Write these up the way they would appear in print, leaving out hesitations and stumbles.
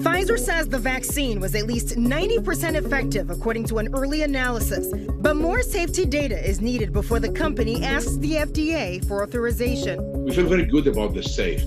Pfizer says the vaccine was at least 90% effective, according to an early analysis. But more safety data is needed before the company asks the FDA for authorization. We feel very good about the safe.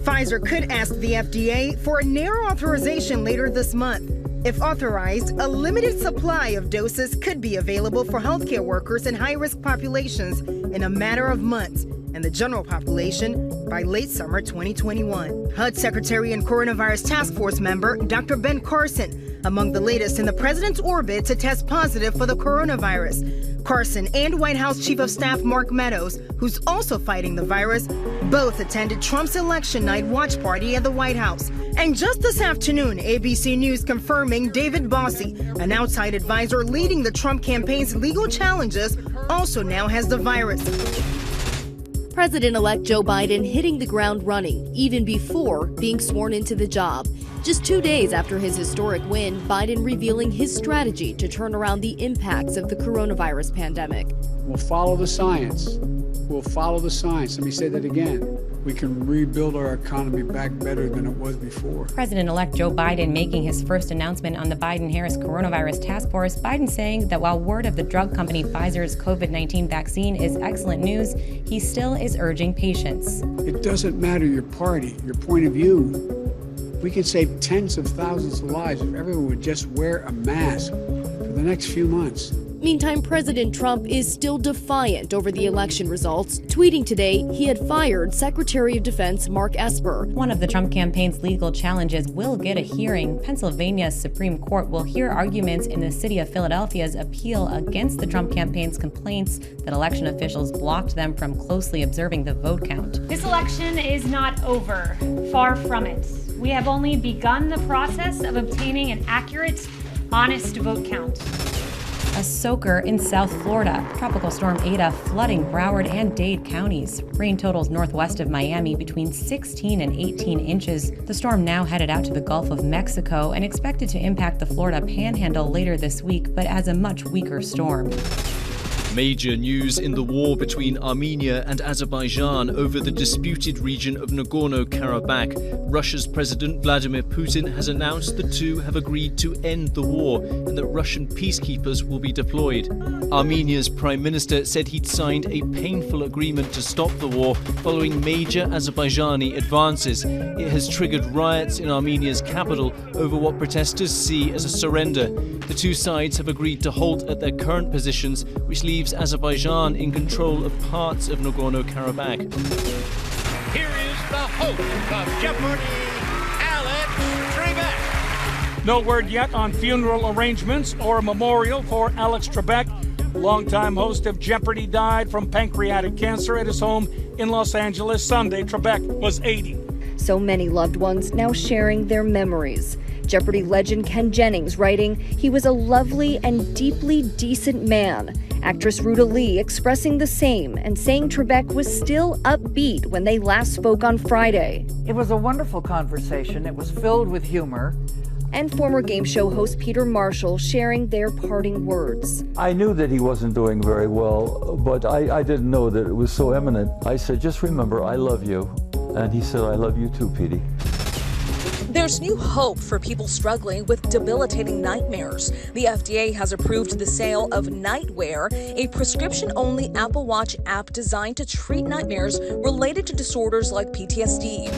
Pfizer could ask the FDA for a narrow authorization later this month. If authorized, a limited supply of doses could be available for healthcare workers in high-risk populations in a matter of months, and the general population by late summer 2021. HUD Secretary and Coronavirus Task Force member Dr. Ben Carson, among the latest in the president's orbit to test positive for the coronavirus. Carson and White House Chief of Staff Mark Meadows, who's also fighting the virus, both attended Trump's election night watch party at the White House. And just this afternoon, ABC News confirming David Bossie, an outside advisor leading the Trump campaign's legal challenges, also now has the virus. President-elect Joe Biden hitting the ground running, even before being sworn into the job. Just 2 days after his historic win, Biden revealing his strategy to turn around the impacts of the coronavirus pandemic. We'll follow the science. We'll follow the science. Let me say that again. We can rebuild our economy back better than it was before. President-elect Joe Biden making his first announcement on the Biden-Harris Coronavirus Task Force. Biden saying that while word of the drug company Pfizer's COVID-19 vaccine is excellent news, he still is urging patience. It doesn't matter your party, your point of view. We could save tens of thousands of lives if everyone would just wear a mask for the next few months. Meantime, President Trump is still defiant over the election results, tweeting today he had fired Secretary of Defense Mark Esper. One of the Trump campaign's legal challenges will get a hearing. Pennsylvania's Supreme Court will hear arguments in the city of Philadelphia's appeal against the Trump campaign's complaints that election officials blocked them from closely observing the vote count. This election is not over. Far from it. We have only begun the process of obtaining an accurate, honest vote count. A soaker in South Florida. Tropical storm Ada flooding Broward and Dade counties. Rain totals northwest of Miami between 16 and 18 inches. The storm now headed out to the Gulf of Mexico and expected to impact the Florida panhandle later this week, but as a much weaker storm. Major news in the war between Armenia and Azerbaijan over the disputed region of Nagorno-Karabakh. Russia's President Vladimir Putin has announced the two have agreed to end the war and that Russian peacekeepers will be deployed. Armenia's Prime Minister said he'd signed a painful agreement to stop the war following major Azerbaijani advances. It has triggered riots in Armenia's capital over what protesters see as a surrender. The two sides have agreed to halt at their current positions, which leaves Azerbaijan in control of parts of Nagorno-Karabakh. Here is the host of Jeopardy, Alex Trebek. No word yet on funeral arrangements or a memorial for Alex Trebek. Longtime host of Jeopardy died from pancreatic cancer at his home in Los Angeles Sunday. Trebek was 80. So many loved ones now sharing their memories. Jeopardy legend Ken Jennings writing, "He was a lovely and deeply decent man." Actress Ruta Lee expressing the same and saying Trebek was still upbeat when they last spoke on Friday. It was a wonderful conversation. It was filled with humor. And former game show host Peter Marshall sharing their parting words. I knew that he wasn't doing very well, but I didn't know that it was so imminent. I said, just remember, I love you. And he said, I love you too, Petey. There's new hope for people struggling with debilitating nightmares. The FDA has approved the sale of Nightwear, a prescription-only Apple Watch app designed to treat nightmares related to disorders like PTSD.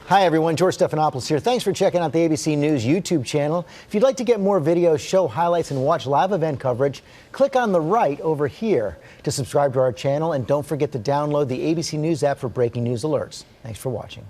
Hi everyone, George Stephanopoulos here. Thanks for checking out the ABC News YouTube channel. If you'd like to get more videos, show highlights, and watch live event coverage, click on the right over here to subscribe to our channel, and don't forget to download the ABC News app for breaking news alerts. Thanks for watching.